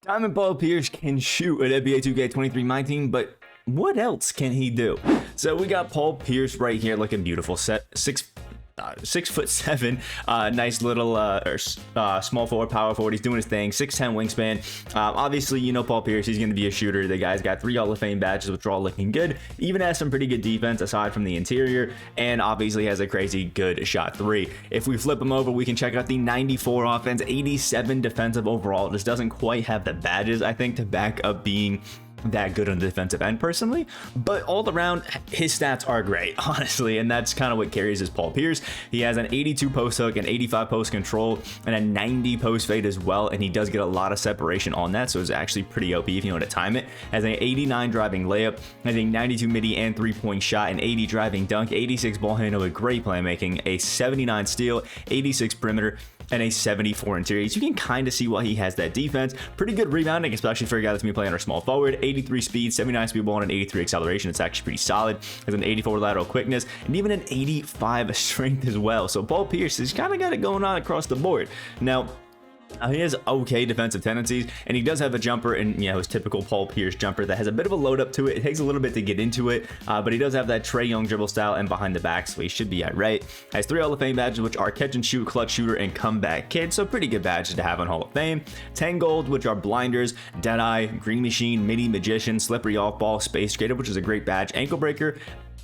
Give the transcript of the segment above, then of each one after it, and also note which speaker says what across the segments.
Speaker 1: Diamond Paul Pierce can shoot at NBA 2K23 MyTeam, but what else can he do? So we got Paul Pierce right here looking beautiful, 6'7", nice little small forward, power forward. He's doing his thing, 6'10" wingspan. Obviously, you know Paul Pierce, he's going to be a shooter. The guy's got 3 Hall of Fame badges, which are all looking good. Even has some pretty good defense aside from the interior, and obviously has a crazy good shot 3. If we flip him over, we can check out the 94 offense, 87 defensive overall. Just doesn't quite have the badges, I think, to back up being that good on the defensive end personally, but all around his stats are great, honestly, and that's kind of what carries his Paul Pierce. He has an 82 post hook, an 85 post control, and a 90 post fade as well, and he does get a lot of separation on that, so it's actually pretty OP if you know how to time it. Has an 89 driving layup, has a 92 midi and 3-point shot, an 80 driving dunk, 86 ball handle with great playmaking, a 79 steal, 86 perimeter, and a 74 interior. So you can kind of see why he has that defense. Pretty good rebounding, especially for a guy that's going to be playing our small forward. 83 speed, 79 speed ball, and an 83 acceleration. It's actually pretty solid. Has an 84 lateral quickness, and even an 85 strength as well. So Paul Pierce has kind of got it going on across the board. Now, he has okay defensive tendencies, and he does have a jumper, and his typical Paul Pierce jumper that has a bit of a load up to it. It takes a little bit to get into it, but he does have that Trae Young dribble style and behind the back, so he should be all right. Has 3 Hall of Fame badges, which are catch and shoot, clutch shooter, and comeback kid, so pretty good badges to have on Hall of Fame. 10 gold, which are blinders, deadeye, green machine, midi magician, slippery off ball, space skater, which is a great badge, ankle breaker,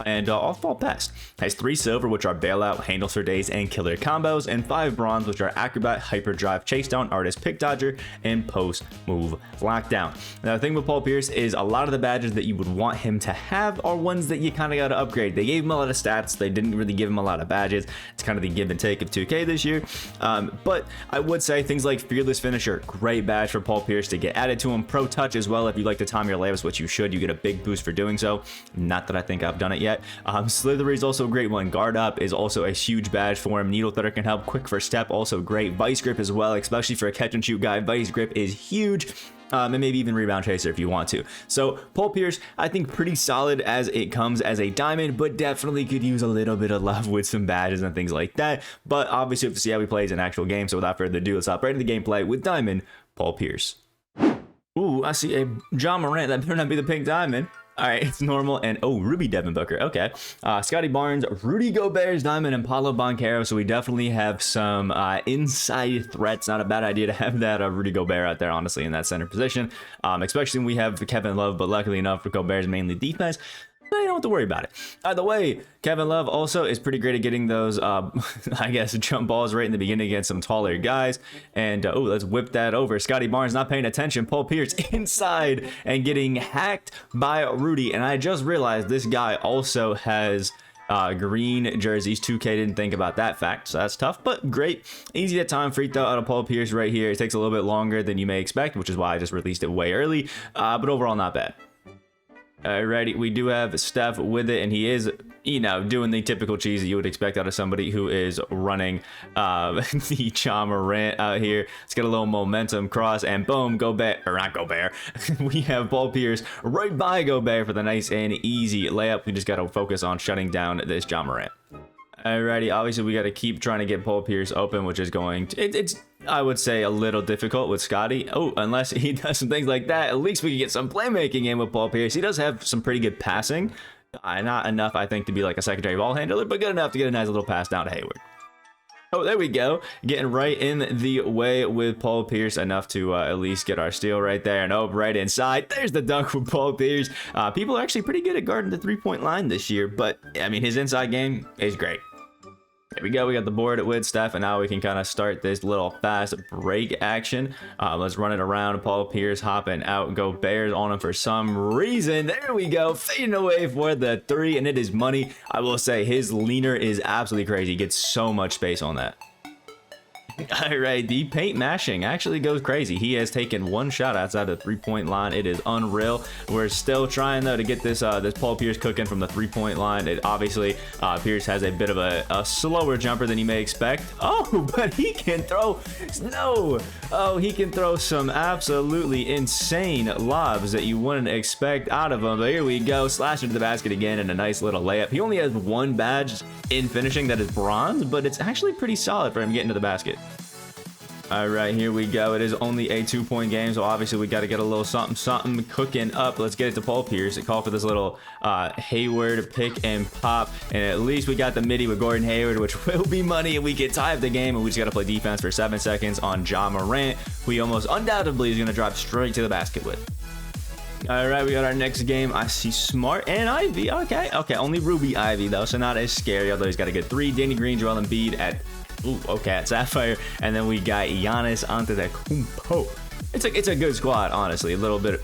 Speaker 1: and off-ball pass. Has 3 silver, which are bailout, handles for days, and killer combos, and 5 bronze, which are acrobat, hyperdrive, chase down, artist, pick dodger, and post move lockdown. Now the thing with Paul Pierce is a lot of the badges that you would want him to have are ones that you kind of got to upgrade. They gave him a lot of stats, they didn't really give him a lot of badges. It's kind of the give and take of 2K this year, but I would say things like fearless finisher, great badge for Paul Pierce to get added to him. Pro touch as well, if you like to time your layups, which you should, you get a big boost for doing so. Not that I think I've done it yet. Slithery is also a great one. Guard up is also a huge badge for him. Needle threader can help. Quick for step, also great. Vice grip as well, especially for a catch and shoot guy. Vice grip is huge. And maybe even rebound chaser if you want to. So Paul Pierce, I think pretty solid as it comes as a diamond, but definitely could use a little bit of love with some badges and things like that. But obviously we have to see how he plays in actual game. So without further ado, let's hop right into the gameplay with diamond Paul Pierce. Ooh, I see a John Morant. That better not be the pink diamond. All right, it's normal, and Ruby Devin Booker, okay. Scotty Barnes, Rudy Gobert's diamond, and Paulo Banchero, so we definitely have some inside threats. Not a bad idea to have that Rudy Gobert out there, honestly, in that center position, especially when we have Kevin Love, but luckily enough for Gobert's mainly defense. You don't have to worry about it. Either way, Kevin Love also is pretty great at getting those, I guess, jump balls right in the beginning against some taller guys. And, let's whip that over. Scotty Barnes not paying attention. Paul Pierce inside and getting hacked by Rudy. And I just realized this guy also has green jerseys. 2K didn't think about that fact, so that's tough, but great. Easy to time free throw out of Paul Pierce right here. It takes a little bit longer than you may expect, which is why I just released it way early, but overall not bad. Alrighty, we do have Steph with it, and he is, doing the typical cheese that you would expect out of somebody who is running the John Morant out here. Let's get a little momentum cross, and boom, Gobert, or not Gobert. We have Paul Pierce right by Gobert for the nice and easy layup. We just got to focus on shutting down this John Morant. Alrighty, obviously we got to keep trying to get Paul Pierce open, which is going to, it's I would say a little difficult with Scotty. Unless he does some things like that, at least we can get some playmaking in with Paul Pierce. He does have some pretty good passing, not enough I think to be like a secondary ball handler, but good enough to get a nice little pass down to Hayward. There we go, getting right in the way with Paul Pierce, enough to at least get our steal right there, and right inside, there's the dunk with Paul Pierce. People are actually pretty good at guarding the 3-point line this year, but I mean his inside game is great. There we go, we got the board with Steph, and now we can kind of start this little fast break action. Let's run it around. Paul Pierce hopping out, Gobert's on him for some reason. There we go, fading away for the 3, and it is money. I will say his leaner is absolutely crazy. He gets so much space on that. All right, the paint mashing actually goes crazy. He has taken 1 shot outside the 3-point line. It is unreal. We're still trying though to get this this Paul Pierce cooking from the 3-point line. It obviously Pierce has a bit of a slower jumper than you may expect. But he can throw he can throw some absolutely insane lobs that you wouldn't expect out of him. But here we go, slash into the basket again, and a nice little layup. He only has 1 badge in finishing that is bronze, but it's actually pretty solid for him getting to the basket. All right, here we go. It is only a 2-point game, so obviously we got to get a little something cooking up. Let's get it to Paul Pierce. It called for this little Hayward pick and pop, and at least we got the midi with Gordon Hayward, which will be money, and we get tie of the game, and we just got to play defense for 7 seconds on Ja Morant, who he almost undoubtedly is going to drop straight to the basket with. All right, we got our next game. I see Smart and Ivy. Okay, only Ruby Ivy, though, so not as scary, although he's got a good 3. Danny Green, Joel Embiid at at Sapphire, and then we got Giannis Antetokounmpo. It's a good squad, honestly. A little bit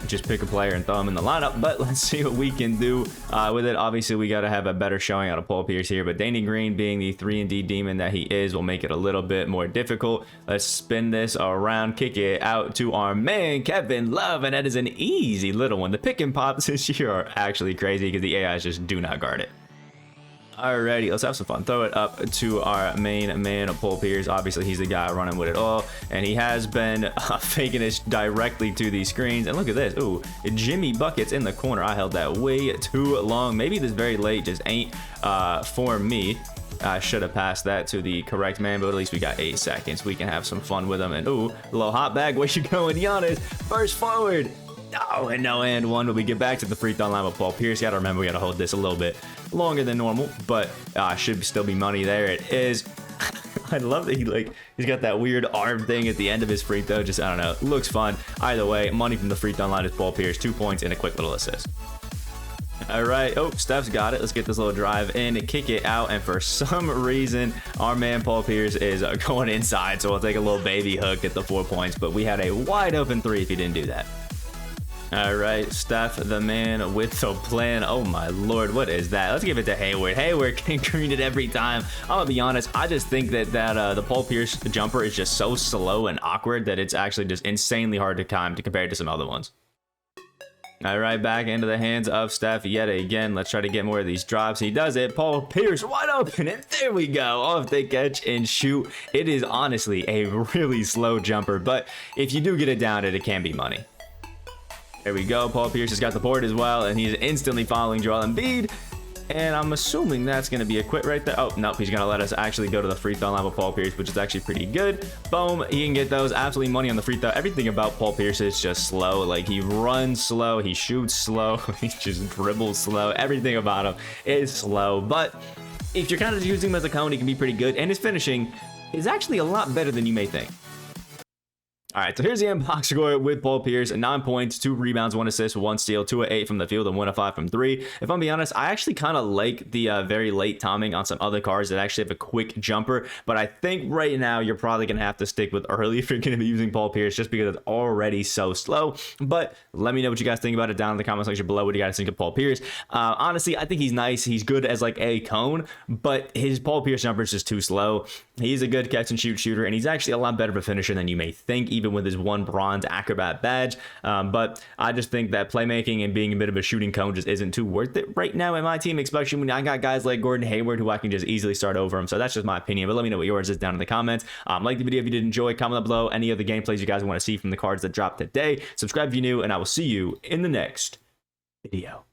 Speaker 1: just pick a player and throw him in the lineup, but let's see what we can do with it. Obviously, we got to have a better showing out of Paul Pierce here, but Danny Green, being the 3-and-D demon that he is, will make it a little bit more difficult. Let's spin this around, kick it out to our man Kevin Love, and that is an easy little one. The pick and pops this year are actually crazy because the AIs just do not guard it. Alrighty, let's have some fun. Throw it up to our main man, Paul Pierce. Obviously, he's the guy running with it all, and he has been faking this directly to these screens. And look at this. Ooh, Jimmy Buckets in the corner. I held that way too long. Maybe this very late just ain't for me. I should have passed that to the correct man, but at least we got 8 seconds. We can have some fun with him. And ooh, a little hot bag. Where you going, Giannis? Burst forward. Oh, and no and one, but we get back to the free throw line with Paul Pierce. You gotta remember, we gotta hold this a little bit longer than normal, but should still be money. There it is. I love that he's got that weird arm thing at the end of his free throw. Just, I don't know, looks fun. Either way, money from the free throw line is Paul Pierce. 2 points and a quick little assist. All right, oh, Steph's got it. Let's get this little drive in and kick it out, and for some reason our man Paul Pierce is going inside, so we'll take a little baby hook, get the 4 points, but we had a wide open 3 if he didn't do that. All right, Steph, the man with the plan. Oh my lord, what is that? Let's give it to Hayward. Hayward can green it every time. I'm gonna be honest, I just think that the Paul Pierce jumper is just so slow and awkward that it's actually just insanely hard to time to compare to some other ones. All right, back into the hands of Steph yet again. Let's try to get more of these drops. He does it. Paul Pierce wide open, and there we go. Off the catch and shoot. It is honestly a really slow jumper, but if you do get it down, it can be money. There we go. Paul Pierce has got the board as well, and he's instantly following Joel Embiid. And I'm assuming that's going to be a quit right there. Oh, nope. He's going to let us actually go to the free throw line with Paul Pierce, which is actually pretty good. Boom. He can get those. Absolutely money on the free throw. Everything about Paul Pierce is just slow. Like, he runs slow. He shoots slow. He just dribbles slow. Everything about him is slow. But if you're kind of using him as a cone, he can be pretty good. And his finishing is actually a lot better than you may think. All right, so here's the box score with Paul Pierce: 9 points, 2 rebounds, 1 assist, 1 steal, 2 of 8 from the field, and 1 of 5 from 3. If I'm being honest, I actually kind of like the very late timing on some other cards that actually have a quick jumper, but I think right now you're probably going to have to stick with early if you're going to be using Paul Pierce, just because it's already so slow. But let me know what you guys think about it down in the comment section below. What do you guys think of Paul Pierce? Honestly, I think he's nice. He's good as like a cone, but his Paul Pierce jumper is just too slow. He's a good catch and shoot shooter, and he's actually a lot better of a finisher than you may think, even with his 1 bronze acrobat badge. But I just think that playmaking and being a bit of a shooting cone just isn't too worth it right now in my team, especially when I got guys like Gordon Hayward who I can just easily start over him. So that's just my opinion, but let me know what yours is down in the comments. Like the video if you did enjoy, comment down below any of the gameplays you guys want to see from the cards that dropped today. Subscribe if you're new, and I will see you in the next video.